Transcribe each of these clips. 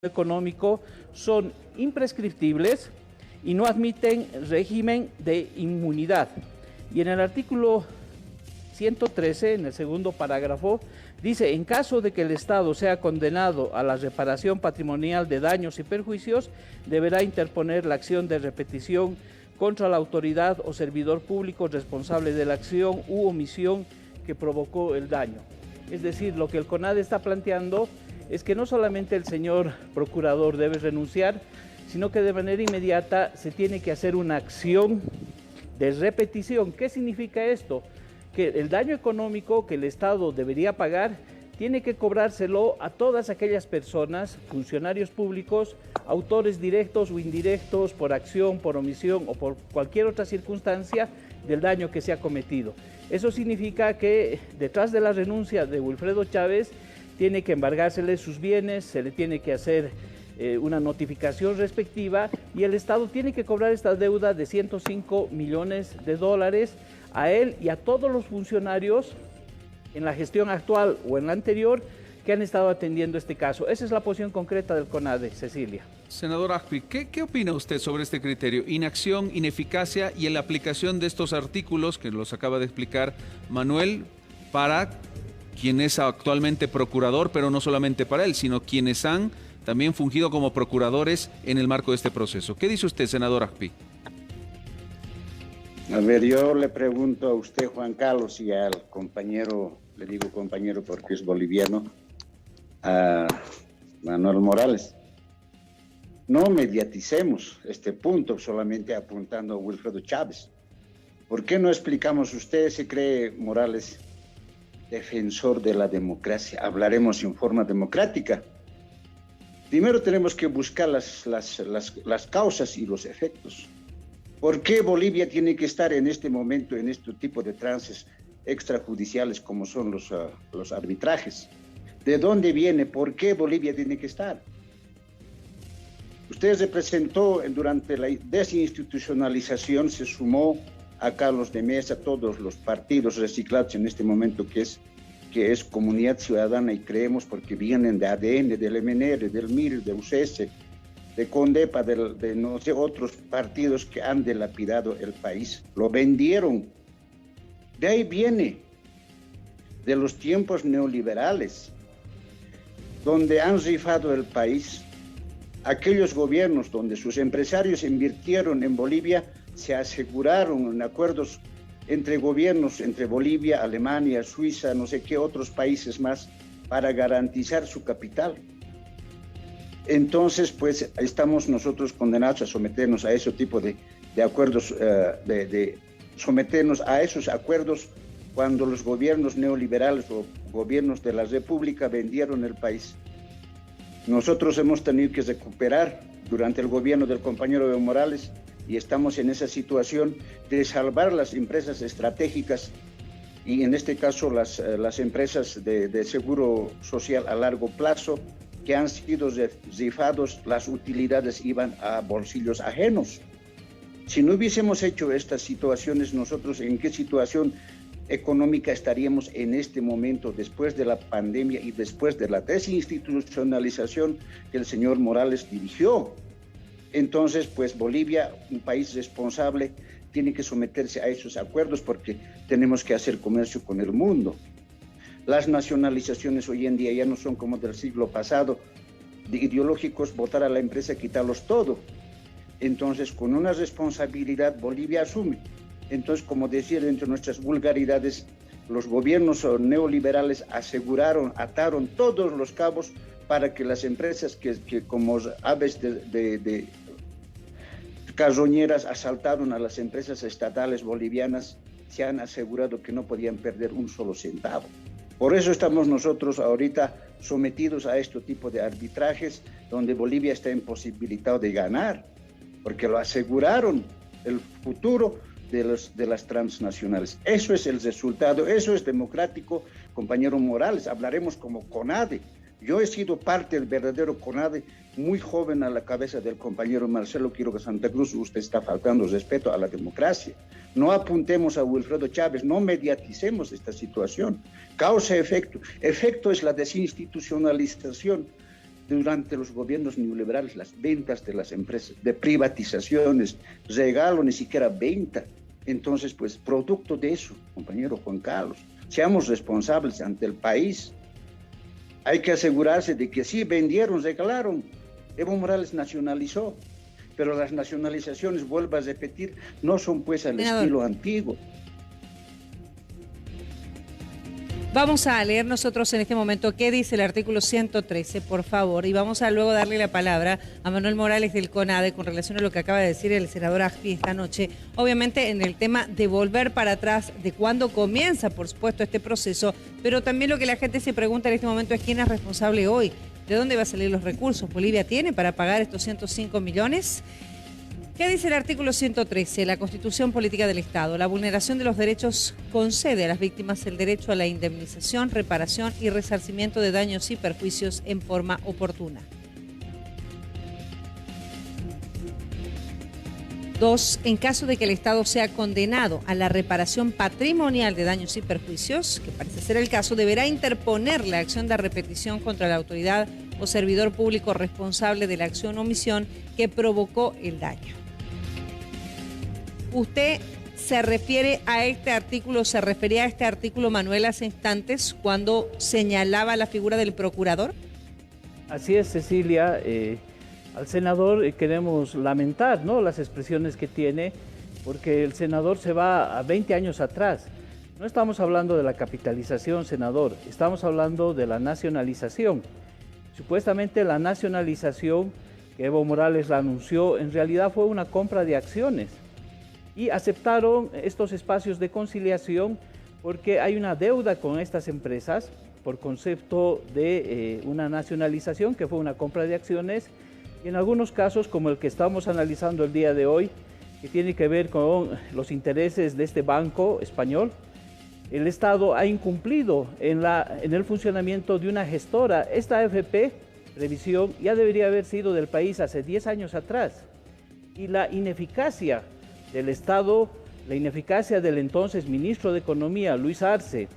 económico son imprescriptibles y no admiten régimen de inmunidad. Y en el artículo 113, en el segundo parágrafo, dice: en caso de que el Estado sea condenado a la reparación patrimonial de daños y perjuicios, deberá interponer la acción de repetición contra la autoridad o servidor público responsable de la acción u omisión que provocó el daño. Es decir, lo que el CONADE está planteando es que no solamente el señor procurador debe renunciar, sino que de manera inmediata se tiene que hacer una acción de repetición. ¿Qué significa esto? Que el daño económico que el Estado debería pagar tiene que cobrárselo a todas aquellas personas, funcionarios públicos, autores directos o indirectos por acción, por omisión o por cualquier otra circunstancia del daño que se ha cometido. Eso significa que detrás de la renuncia de Wilfredo Chávez tiene que embargársele sus bienes, se le tiene que hacer una notificación respectiva y el Estado tiene que cobrar esta deuda de 105 millones de dólares a él y a todos los funcionarios en la gestión actual o en la anterior que han estado atendiendo este caso. Esa es la posición concreta del CONADE, Cecilia. Senador Ajpi, ¿qué opina usted sobre este criterio? Inacción, ineficacia y en la aplicación de estos artículos que los acaba de explicar Manuel para quien es actualmente procurador, pero no solamente para él, sino quienes han también fungido como procuradores en el marco de este proceso. ¿Qué dice usted, senador Ajpi? A ver, yo le pregunto a usted, Juan Carlos, y al compañero, le digo compañero porque es boliviano, a Manuel Morales. No mediaticemos este punto solamente apuntando a Wilfredo Chávez. ¿Por qué no explicamos? Usted se cree, Morales, defensor de la democracia. Hablaremos en forma democrática. Primero tenemos que buscar las causas y los efectos. ¿Por qué Bolivia tiene que estar en este momento en este tipo de trances extrajudiciales como son los arbitrajes? ¿De dónde viene? ¿Por qué Bolivia tiene que estar? Usted representó durante la desinstitucionalización, se sumó a Carlos de Mesa, todos los partidos reciclados en este momento que es Comunidad Ciudadana y Creemos, porque vienen de ADN, del MNR, del MIR, de UCS, de CONDEPA, de no sé, otros partidos que han dilapidado el país. Lo vendieron. De ahí viene, de los tiempos neoliberales, donde han rifado el país. Aquellos gobiernos donde sus empresarios invirtieron en Bolivia, se aseguraron en acuerdos entre gobiernos, entre Bolivia, Alemania, Suiza, no sé qué otros países más, para garantizar su capital. Entonces, pues, estamos nosotros condenados a someternos a ese tipo de acuerdos, someternos a esos acuerdos cuando los gobiernos neoliberales o gobiernos de la República vendieron el país. Nosotros hemos tenido que recuperar durante el gobierno del compañero Evo Morales y estamos en esa situación de salvar las empresas estratégicas y en este caso las empresas de seguro social a largo plazo que han sido rifados, las utilidades iban a bolsillos ajenos. Si no hubiésemos hecho estas situaciones, nosotros ¿en qué situación económica estaríamos en este momento después de la pandemia y después de la desinstitucionalización que el señor Morales dirigió? Entonces, pues Bolivia, un país responsable, tiene que someterse a esos acuerdos porque tenemos que hacer comercio con el mundo. Las nacionalizaciones hoy en día ya no son como del siglo pasado, de ideológicos, votar a la empresa, quitarlos todo. Entonces, con una responsabilidad Bolivia asume. Entonces, como decía, dentro de nuestras vulgaridades, los gobiernos neoliberales ataron todos los cabos para que las empresas que como aves de carroñeras asaltaron a las empresas estatales bolivianas, se han asegurado que no podían perder un solo centavo. Por eso estamos nosotros ahorita sometidos a este tipo de arbitrajes donde Bolivia está imposibilitado de ganar, porque lo aseguraron el futuro de las transnacionales. Eso es el resultado, eso es democrático, compañero Morales. Hablaremos como CONADE. Yo he sido parte del verdadero CONADE, muy joven a la cabeza del compañero Marcelo Quiroga Santa Cruz. Usted está faltando respeto a la democracia. No apuntemos a Wilfredo Chávez, no mediaticemos esta situación. Causa-efecto. Efecto es la desinstitucionalización durante los gobiernos neoliberales, las ventas de las empresas, de privatizaciones, regalo, ni siquiera venta. Entonces, pues, producto de eso, compañero Juan Carlos, seamos responsables ante el país. Hay que asegurarse de que sí, vendieron, regalaron. Evo Morales nacionalizó, pero las nacionalizaciones, vuelvo a repetir, no son pues al estilo antiguo. Vamos a leer nosotros en este momento qué dice el artículo 113, por favor, y vamos a luego darle la palabra a Manuel Morales del CONADE con relación a lo que acaba de decir el senador Aspi esta noche, obviamente en el tema de volver para atrás, de cuándo comienza, por supuesto, este proceso, pero también lo que la gente se pregunta en este momento es quién es responsable hoy, de dónde va a salir los recursos. ¿Bolivia tiene para pagar estos 105 millones? ¿Qué dice el artículo 113? La Constitución Política del Estado. La vulneración de los derechos concede a las víctimas el derecho a la indemnización, reparación y resarcimiento de daños y perjuicios en forma oportuna. 2. En caso de que el Estado sea condenado a la reparación patrimonial de daños y perjuicios, que parece ser el caso, deberá interponer la acción de repetición contra la autoridad o servidor público responsable de la acción o omisión que provocó el daño. ¿Usted se refiere a este artículo, se refería a este artículo, Manuel, hace instantes, cuando señalaba la figura del procurador? Así es, Cecilia. Al senador queremos lamentar, ¿no?, las expresiones que tiene, porque el senador se va a 20 años atrás. No estamos hablando de la capitalización, senador, estamos hablando de la nacionalización. Supuestamente la nacionalización que Evo Morales la anunció, en realidad fue una compra de acciones. Y aceptaron estos espacios de conciliación porque hay una deuda con estas empresas por concepto de una nacionalización que fue una compra de acciones, y en algunos casos, como el que estamos analizando el día de hoy, que tiene que ver con los intereses de este banco español, el Estado ha incumplido en el funcionamiento de una gestora. Esta AFP Revisión ya debería haber sido del país hace 10 años atrás, y la ineficacia del Estado, la ineficacia del entonces ministro de Economía, Luis Arce,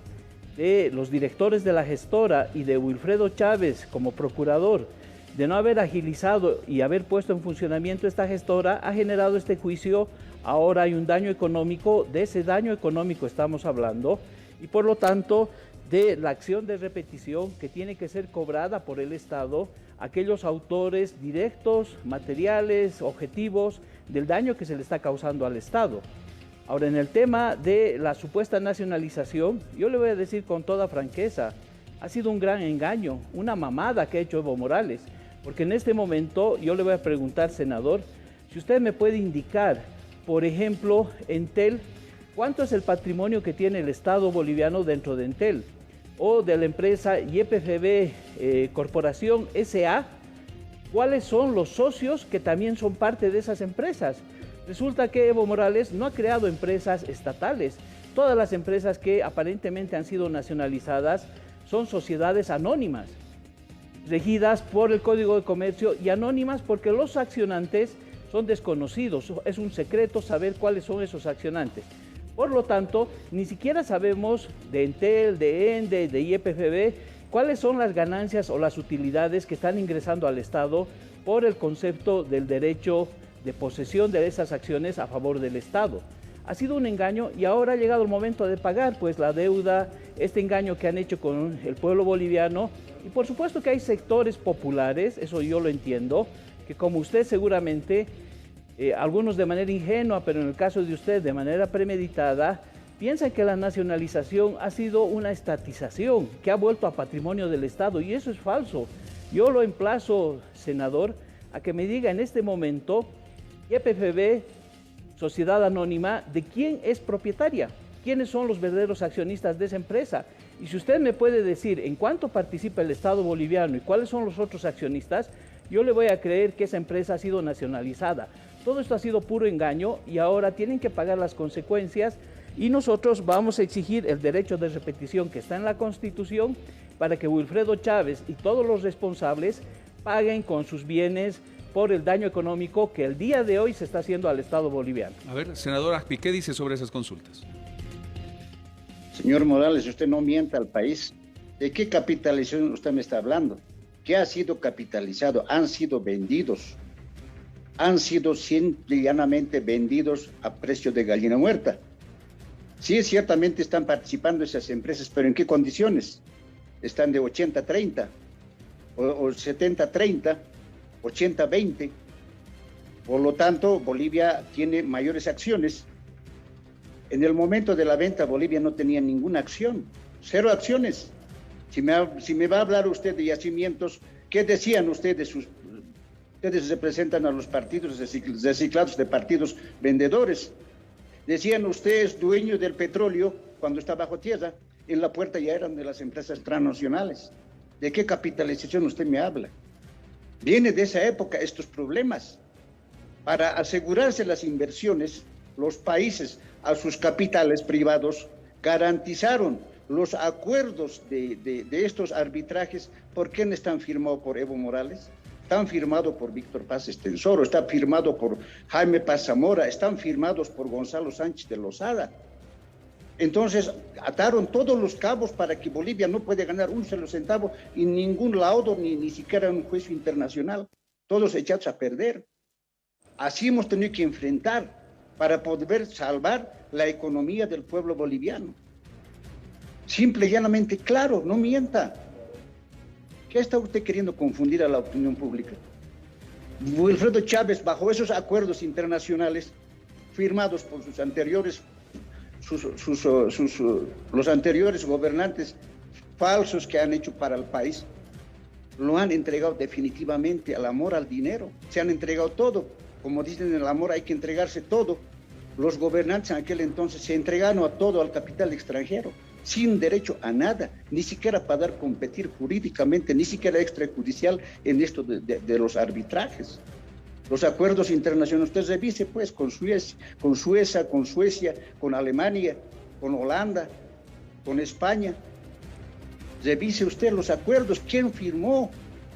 de los directores de la gestora y de Wilfredo Chávez como procurador, de no haber agilizado y haber puesto en funcionamiento esta gestora, ha generado este juicio. Ahora hay un daño económico, de ese daño económico estamos hablando, y por lo tanto de la acción de repetición que tiene que ser cobrada por el Estado aquellos autores directos, materiales, objetivos del daño que se le está causando al Estado. Ahora, en el tema de la supuesta nacionalización, yo le voy a decir con toda franqueza, ha sido un gran engaño, una mamada que ha hecho Evo Morales, porque en este momento yo le voy a preguntar, senador, si usted me puede indicar, por ejemplo, Entel, ¿cuánto es el patrimonio que tiene el Estado boliviano dentro de Entel? O de la empresa YPFB Corporación S.A., ¿cuáles son los socios que también son parte de esas empresas? Resulta que Evo Morales no ha creado empresas estatales. Todas las empresas que aparentemente han sido nacionalizadas son sociedades anónimas, regidas por el Código de Comercio, y anónimas porque los accionantes son desconocidos. Es un secreto saber cuáles son esos accionantes. Por lo tanto, ni siquiera sabemos de Entel, de ENDE, de YPFB, cuáles son las ganancias o las utilidades que están ingresando al Estado por el concepto del derecho de posesión de esas acciones a favor del Estado. Ha sido un engaño, y ahora ha llegado el momento de pagar pues la deuda, este engaño que han hecho con el pueblo boliviano. Y por supuesto que hay sectores populares, eso yo lo entiendo, que como usted seguramente, algunos de manera ingenua, pero en el caso de usted de manera premeditada, piensan que la nacionalización ha sido una estatización que ha vuelto a patrimonio del Estado, y eso es falso. Yo lo emplazo, senador, a que me diga en este momento, YPFB, sociedad anónima, ¿de quién es propietaria? ¿Quiénes son los verdaderos accionistas de esa empresa? Y si usted me puede decir en cuánto participa el Estado boliviano y cuáles son los otros accionistas, yo le voy a creer que esa empresa ha sido nacionalizada. Todo esto ha sido puro engaño, y ahora tienen que pagar las consecuencias, y nosotros vamos a exigir el derecho de repetición que está en la Constitución para que Wilfredo Chávez y todos los responsables paguen con sus bienes por el daño económico que el día de hoy se está haciendo al Estado boliviano. A ver, senador Aspi, ¿qué dice sobre esas consultas? Señor Morales, usted no mienta al país. ¿De qué capitalización usted me está hablando? que ha sido capitalizado, han sido vendidos, han sido simple y llanamente vendidos a precio de gallina muerta. Sí, ciertamente están participando esas empresas, pero ¿en qué condiciones? Están de 80-30, o 70-30, 80-20. Por lo tanto, Bolivia tiene mayores acciones. En el momento de la venta, Bolivia no tenía ninguna acción, 0 acciones. Si me va a hablar usted de yacimientos, ¿qué decían ustedes? Ustedes representan a los partidos reciclados de partidos vendedores. Decían, usted es dueño del petróleo cuando está bajo tierra. En la puerta ya eran de las empresas transnacionales. ¿De qué capitalización usted me habla? Viene de esa época estos problemas. Para asegurarse las inversiones, los países a sus capitales privados garantizaron los acuerdos de estos arbitrajes. ¿Por quién están firmados? Por Evo Morales. Están firmados por Víctor Paz Estenssoro, está firmado por Jaime Paz Zamora, están firmados por Gonzalo Sánchez de Lozada. Entonces, ataron todos los cabos para que Bolivia no puede ganar un solo centavo en ningún laudo, ni siquiera en un juicio internacional. Todos echados a perder. Así hemos tenido que enfrentar para poder salvar la economía del pueblo boliviano. Simple y llanamente, claro, no mienta. ¿Qué está usted queriendo confundir a la opinión pública? Wilfredo Chávez, bajo esos acuerdos internacionales firmados por sus anteriores, los anteriores gobernantes falsos que han hecho para el país, lo han entregado definitivamente al amor al dinero. Se han entregado todo. Como dicen, en el amor hay que entregarse todo. Los gobernantes en aquel entonces se entregaron a todo al capital extranjero, sin derecho a nada, ni siquiera para dar competir jurídicamente, ni siquiera extrajudicial en esto de los arbitrajes. Los acuerdos internacionales, usted revise pues con Suecia, con Alemania, con Holanda, con España. Revise usted los acuerdos, quién firmó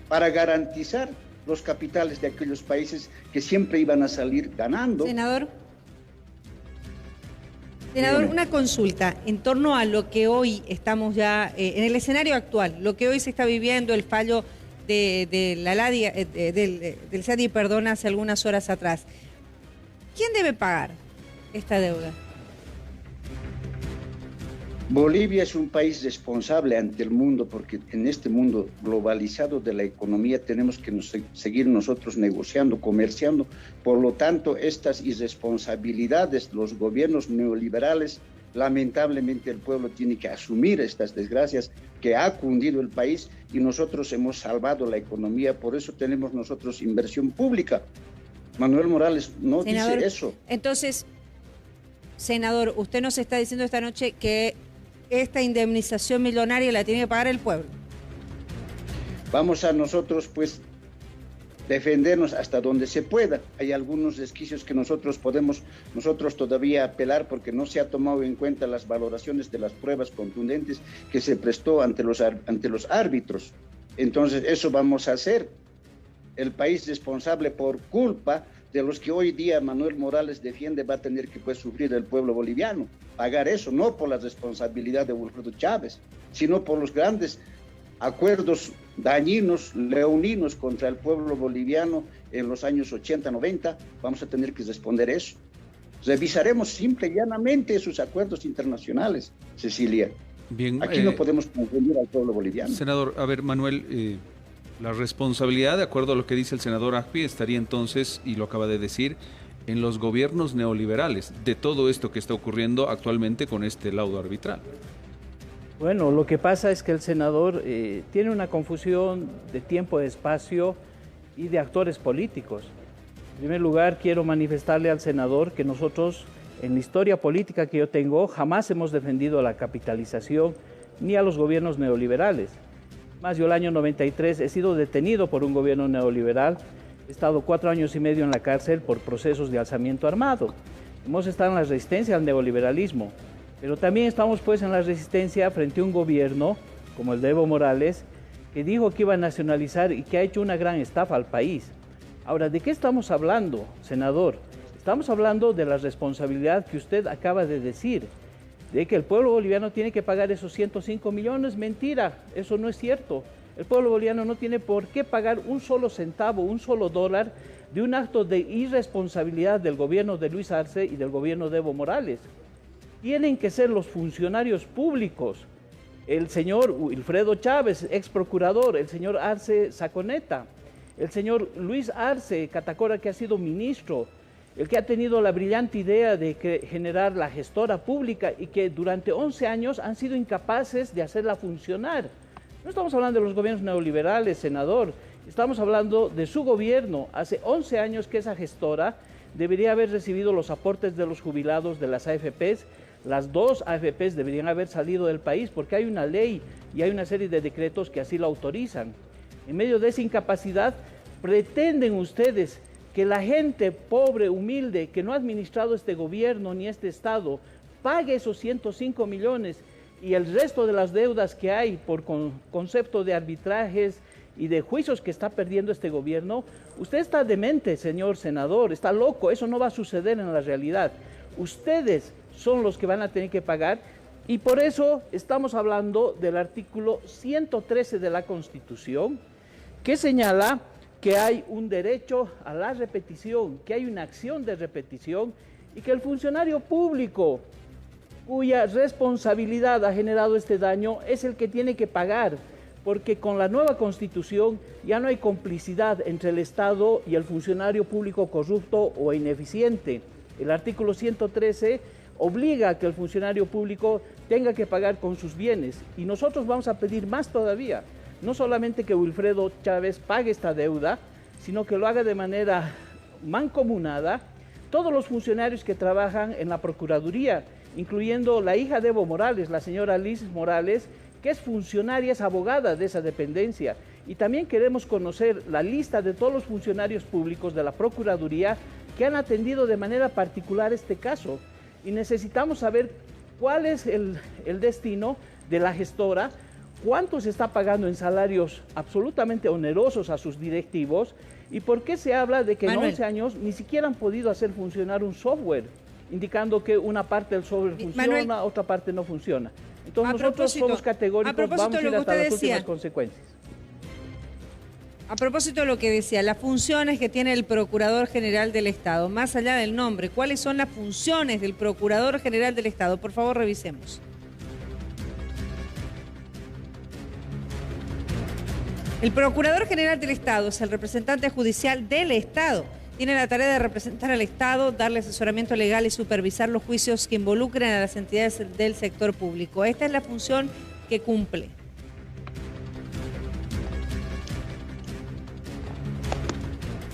para garantizar los capitales de aquellos países que siempre iban a salir ganando. Senador, una consulta en torno a lo que hoy estamos ya, en el escenario actual, lo que hoy se está viviendo, el fallo de la LADI, del SADI, perdón, hace algunas horas atrás. ¿Quién debe pagar esta deuda? Bolivia es un país responsable ante el mundo, porque en este mundo globalizado de la economía tenemos que seguir nosotros negociando, comerciando. Por lo tanto, estas irresponsabilidades, los gobiernos neoliberales, lamentablemente el pueblo tiene que asumir estas desgracias que ha cundido el país, y nosotros hemos salvado la economía. Por eso tenemos nosotros inversión pública. Manuel Morales no dice eso. Entonces, senador, usted nos está diciendo esta noche que esta indemnización millonaria la tiene que pagar el pueblo. Vamos a nosotros pues defendernos hasta donde se pueda. Hay algunos resquicios que nosotros todavía apelar, porque no se ha tomado en cuenta las valoraciones de las pruebas contundentes que se prestó ante los árbitros. Entonces eso vamos a hacer. El país responsable por culpa de los que hoy día Manuel Morales defiende va a tener que pues sufrir el pueblo boliviano, pagar eso, no por la responsabilidad de Wilfredo Chávez, sino por los grandes acuerdos dañinos, leoninos contra el pueblo boliviano en los años 80, 90, vamos a tener que responder eso. Revisaremos simple y llanamente esos acuerdos internacionales, Cecilia. Bien, aquí no podemos confundir al pueblo boliviano. Senador, a ver, Manuel, la responsabilidad, de acuerdo a lo que dice el senador Agpi, estaría entonces, y lo acaba de decir, en los gobiernos neoliberales de todo esto que está ocurriendo actualmente con este laudo arbitral. Bueno, lo que pasa es que el senador tiene una confusión de tiempo, de espacio y de actores políticos. En primer lugar, quiero manifestarle al senador que nosotros, en la historia política que yo tengo, jamás hemos defendido la capitalización ni a los gobiernos neoliberales. Más, yo el año 93 he sido detenido por un gobierno neoliberal, he estado 4 años y medio en la cárcel por procesos de alzamiento armado. Hemos estado en la resistencia al neoliberalismo, pero también estamos pues en la resistencia frente a un gobierno como el de Evo Morales, que dijo que iba a nacionalizar y que ha hecho una gran estafa al país. Ahora, ¿de qué estamos hablando, senador? Estamos hablando de la responsabilidad que usted acaba de decir, de que el pueblo boliviano tiene que pagar esos 105 millones. Mentira, eso no es cierto. El pueblo boliviano no tiene por qué pagar un solo centavo, un solo dólar de un acto de irresponsabilidad del gobierno de Luis Arce y del gobierno de Evo Morales. Tienen que ser los funcionarios públicos, el señor Wilfredo Chávez, ex procurador, el señor Arce Saconeta, el señor Luis Arce Catacora, que ha sido ministro, el que ha tenido la brillante idea de generar la gestora pública y que durante 11 años han sido incapaces de hacerla funcionar. No estamos hablando de los gobiernos neoliberales, senador, estamos hablando de su gobierno. Hace 11 años que esa gestora debería haber recibido los aportes de los jubilados de las AFPs. Las dos AFPs deberían haber salido del país porque hay una ley y hay una serie de decretos que así lo autorizan. En medio de esa incapacidad, pretenden ustedes que la gente pobre, humilde, que no ha administrado este gobierno ni este Estado, pague esos 105 millones y el resto de las deudas que hay por concepto de arbitrajes y de juicios que está perdiendo este gobierno. Usted está demente, señor senador, está loco, eso no va a suceder en la realidad. Ustedes son los que van a tener que pagar y por eso estamos hablando del artículo 113 de la Constitución, que señala que hay un derecho a la repetición, que hay una acción de repetición y que el funcionario público cuya responsabilidad ha generado este daño es el que tiene que pagar, porque con la nueva Constitución ya no hay complicidad entre el Estado y el funcionario público corrupto o ineficiente. El artículo 113 obliga a que el funcionario público tenga que pagar con sus bienes y nosotros vamos a pedir más todavía. No solamente que Wilfredo Chávez pague esta deuda, sino que lo haga de manera mancomunada todos los funcionarios que trabajan en la Procuraduría, incluyendo la hija de Evo Morales, la señora Liz Morales, que es funcionaria, es abogada de esa dependencia. Y también queremos conocer la lista de todos los funcionarios públicos de la Procuraduría que han atendido de manera particular este caso. Y necesitamos saber cuál es el destino de la gestora, cuánto se está pagando en salarios absolutamente onerosos a sus directivos y por qué se habla de que en 11 años ni siquiera han podido hacer funcionar un software, indicando que una parte del software funciona, otra parte no funciona. Entonces nosotros somos categóricos, vamos a ir hasta las últimas consecuencias. A propósito de lo que decía, las funciones que tiene el Procurador General del Estado, más allá del nombre, ¿cuáles son las funciones del Procurador General del Estado? Por favor, revisemos. El Procurador General del Estado es el representante judicial del Estado. Tiene la tarea de representar al Estado, darle asesoramiento legal y supervisar los juicios que involucren a las entidades del sector público. Esta es la función que cumple.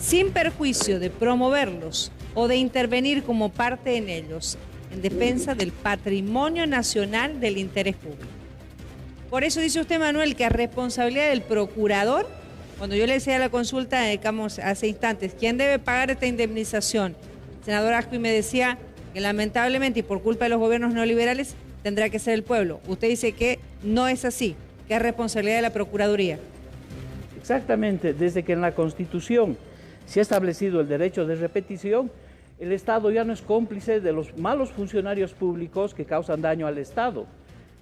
Sin perjuicio de promoverlos o de intervenir como parte en ellos, en defensa del patrimonio nacional del interés público. Por eso dice usted, Manuel, que es responsabilidad del procurador. Cuando yo le decía a la consulta, dedicamos hace instantes, ¿quién debe pagar esta indemnización? El senador Asqui me decía que lamentablemente y por culpa de los gobiernos neoliberales tendrá que ser el pueblo. Usted dice que no es así, que es responsabilidad de la Procuraduría. Exactamente, desde que en la Constitución se ha establecido el derecho de repetición, el Estado ya no es cómplice de los malos funcionarios públicos que causan daño al Estado.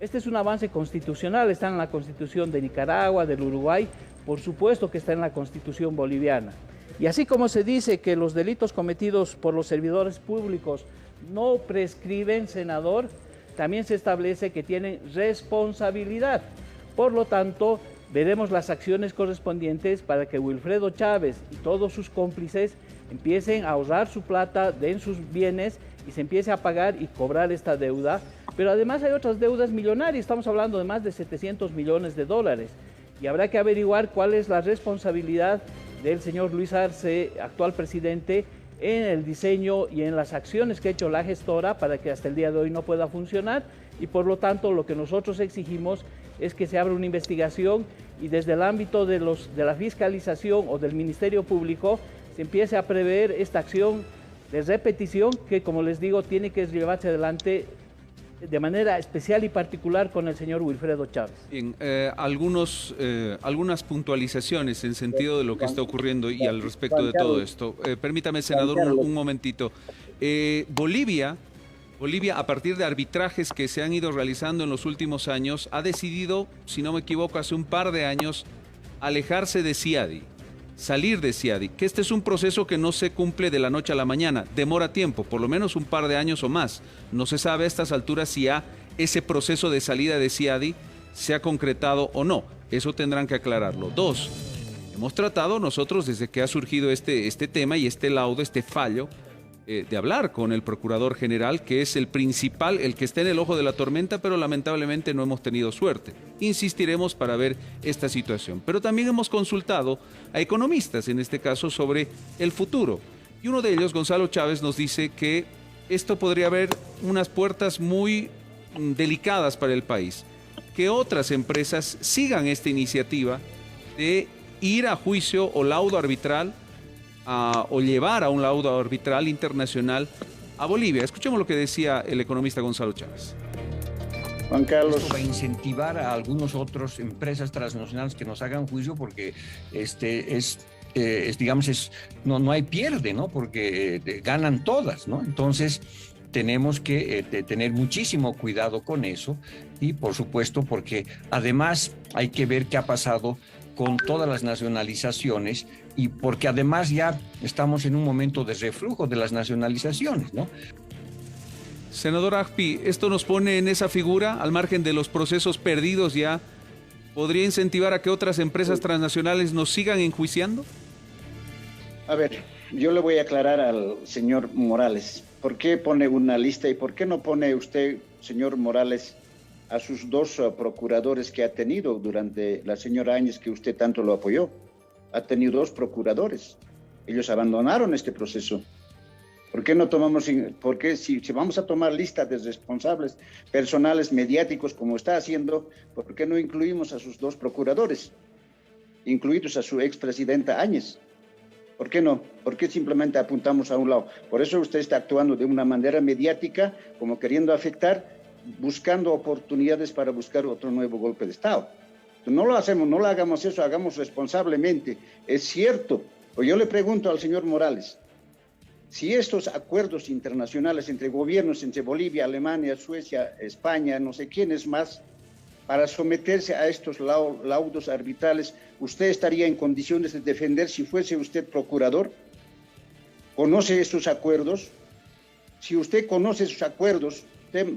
Este es un avance constitucional, está en la Constitución de Nicaragua, del Uruguay, por supuesto que está en la Constitución boliviana. Y así como se dice que los delitos cometidos por los servidores públicos no prescriben, senador, también se establece que tienen responsabilidad. Por lo tanto, veremos las acciones correspondientes para que Wilfredo Chávez y todos sus cómplices empiecen a ahorrar su plata, den sus bienes y se empiece a pagar y cobrar esta deuda. Pero además hay otras deudas millonarias, estamos hablando de más de 700 millones de dólares. Y habrá que averiguar cuál es la responsabilidad del señor Luis Arce, actual presidente, en el diseño y en las acciones que ha hecho la gestora para que hasta el día de hoy no pueda funcionar. Y por lo tanto, lo que nosotros exigimos es que se abra una investigación y desde el ámbito de la fiscalización o del Ministerio Público se empiece a prever esta acción de repetición que, como les digo, tiene que llevarse adelante de manera especial y particular con el señor Wilfredo Chávez. Bien, algunas puntualizaciones en sentido de lo que está ocurriendo y al respecto de todo esto. Permítame, senador, un momentito. Bolivia, a partir de arbitrajes que se han ido realizando en los últimos años, ha decidido, si no me equivoco, hace un par de años, alejarse de Ciadi, salir de Ciadi, que este es un proceso que no se cumple de la noche a la mañana, demora tiempo, por lo menos un par de años o más. No se sabe a estas alturas si ya ese proceso de salida de Ciadi se ha concretado o no. Eso tendrán que aclararlo. 2, hemos tratado nosotros desde que ha surgido este tema y este laudo, este fallo, de hablar con el Procurador General, que es el principal, el que está en el ojo de la tormenta, pero lamentablemente no hemos tenido suerte. Insistiremos para ver esta situación. Pero también hemos consultado a economistas, en este caso, sobre el futuro. Y uno de ellos, Gonzalo Chávez, nos dice que esto podría haber unas puertas muy delicadas para el país. Que otras empresas sigan esta iniciativa de ir a juicio o laudo arbitral o llevar a un laudo arbitral internacional a Bolivia. Escuchemos lo que decía el economista Gonzalo Chávez. Juan Carlos. Esto va a incentivar a algunas otras empresas transnacionales que nos hagan juicio porque no hay pierde, ¿no? Porque ganan todas, ¿no? Entonces tenemos que tener muchísimo cuidado con eso y por supuesto porque además hay que ver qué ha pasado con todas las nacionalizaciones y porque además ya estamos en un momento de reflujo de las nacionalizaciones, ¿no? Senador Agpi, ¿esto nos pone en esa figura, al margen de los procesos perdidos ya, podría incentivar a que otras empresas transnacionales nos sigan enjuiciando? A ver, yo le voy a aclarar al señor Morales. ¿Por qué pone una lista y por qué no pone usted, señor Morales, a sus 2 procuradores que ha tenido durante la señora Áñez, que usted tanto lo apoyó? Ha tenido 2 procuradores. Ellos abandonaron este proceso. ¿Por qué no tomamos, por qué si vamos a tomar lista de responsables personales mediáticos como está haciendo, por qué no incluimos a sus 2 procuradores, incluidos a su expresidenta Áñez? ¿Por qué no? ¿Por qué simplemente apuntamos a un lado? Por eso usted está actuando de una manera mediática, como queriendo afectar, buscando oportunidades para buscar otro nuevo golpe de Estado. No lo hacemos, no lo hagamos eso, hagamos responsablemente. Es cierto, o yo le pregunto al señor Morales, si estos acuerdos internacionales entre gobiernos, entre Bolivia, Alemania, Suecia, España, no sé quiénes más, para someterse a estos laudos arbitrales, ¿usted estaría en condiciones de defender si fuese usted procurador? ¿Conoce estos acuerdos? Si usted conoce esos acuerdos,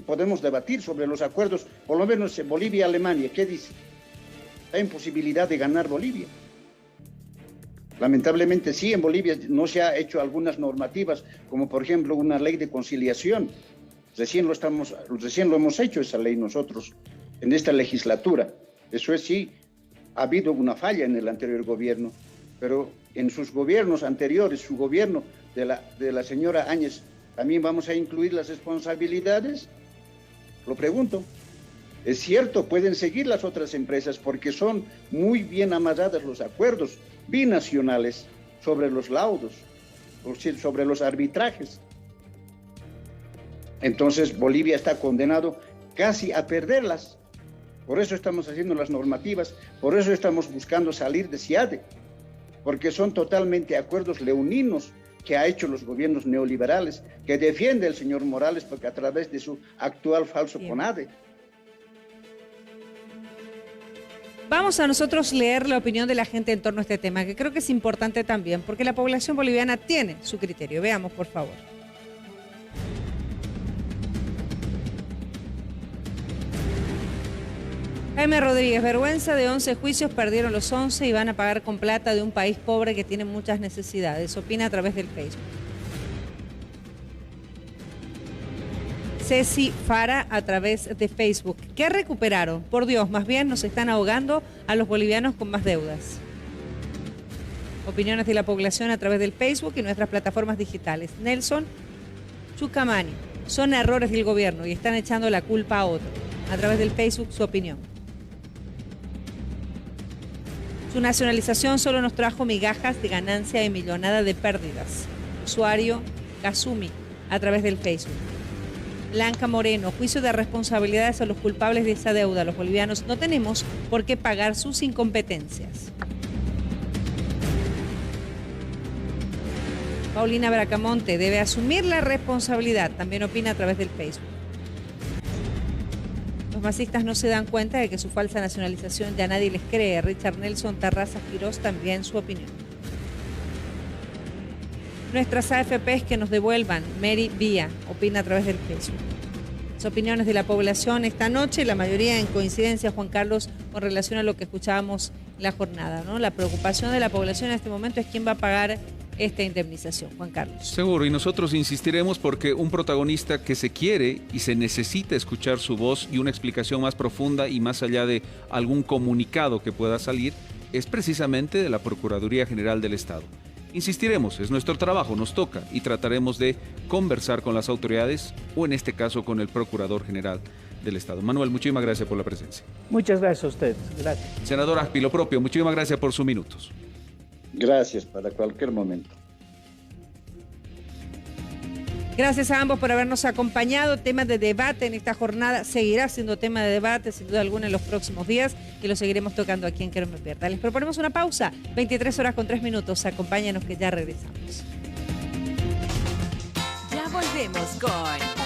podemos debatir sobre los acuerdos, por lo menos en Bolivia y Alemania. ¿Qué dice? Hay imposibilidad de ganar Bolivia. Lamentablemente sí, en Bolivia no se ha hecho algunas normativas, como por ejemplo una ley de conciliación. Recién lo hemos hecho esa ley nosotros en esta legislatura. Eso es, sí, ha habido una falla en el anterior gobierno, pero en sus gobiernos anteriores, su gobierno de la señora Áñez, ¿también vamos a incluir las responsabilidades? Lo pregunto. Es cierto, pueden seguir las otras empresas porque son muy bien amarrados los acuerdos binacionales sobre los laudos, sobre los arbitrajes. Entonces Bolivia está condenado casi a perderlas. Por eso estamos haciendo las normativas, por eso estamos buscando salir de CIADE, porque son totalmente acuerdos leoninos que ha hecho los gobiernos neoliberales, que defiende el señor Morales porque a través de su actual falso CONADE. Vamos a nosotros leer la opinión de la gente en torno a este tema, que creo que es importante también, porque la población boliviana tiene su criterio. Veamos, por favor. Jaime Rodríguez, vergüenza de 11 juicios, perdieron los 11 y van a pagar con plata de un país pobre que tiene muchas necesidades. Opina a través del Facebook. Ceci Fara a través de Facebook. ¿Qué recuperaron? Por Dios, más bien nos están ahogando a los bolivianos con más deudas. Opiniones de la población a través del Facebook y nuestras plataformas digitales. Nelson Chucamani. Son errores del gobierno y están echando la culpa a otro. A través del Facebook su opinión. Su nacionalización solo nos trajo migajas de ganancia y millonada de pérdidas. Usuario Kazumi a través del Facebook. Blanca Moreno, juicio de responsabilidades a los culpables de esa deuda. Los bolivianos no tenemos por qué pagar sus incompetencias. Paulina Bracamonte debe asumir la responsabilidad. También opina a través del Facebook. Los masistas no se dan cuenta de que su falsa nacionalización ya nadie les cree. Richard Nelson Terrazas Quirós también su opinión. Nuestras AFPs que nos devuelvan. Mary Vía opina a través del Facebook. Las opiniones de la población esta noche, la mayoría en coincidencia, Juan Carlos, con relación a lo que escuchábamos en la jornada, ¿no? La preocupación de la población en este momento es quién va a pagar esta indemnización. Juan Carlos. Seguro, y nosotros insistiremos porque un protagonista que se quiere y se necesita escuchar su voz y una explicación más profunda y más allá de algún comunicado que pueda salir, es precisamente de la Procuraduría General del Estado. Insistiremos, es nuestro trabajo, nos toca y trataremos de conversar con las autoridades o en este caso con el Procurador General del Estado. Manuel, muchísimas gracias por la presencia. Muchas gracias a ustedes. Gracias. Senador Aspi, lo propio, muchísimas gracias por sus minutos. Gracias, para cualquier momento. Gracias a ambos por habernos acompañado. Tema de debate en esta jornada. Seguirá siendo tema de debate, sin duda alguna, en los próximos días y lo seguiremos tocando aquí en Que No Me Pierda. Les proponemos una pausa, 23:03. Acompáñanos que ya regresamos. Ya volvemos con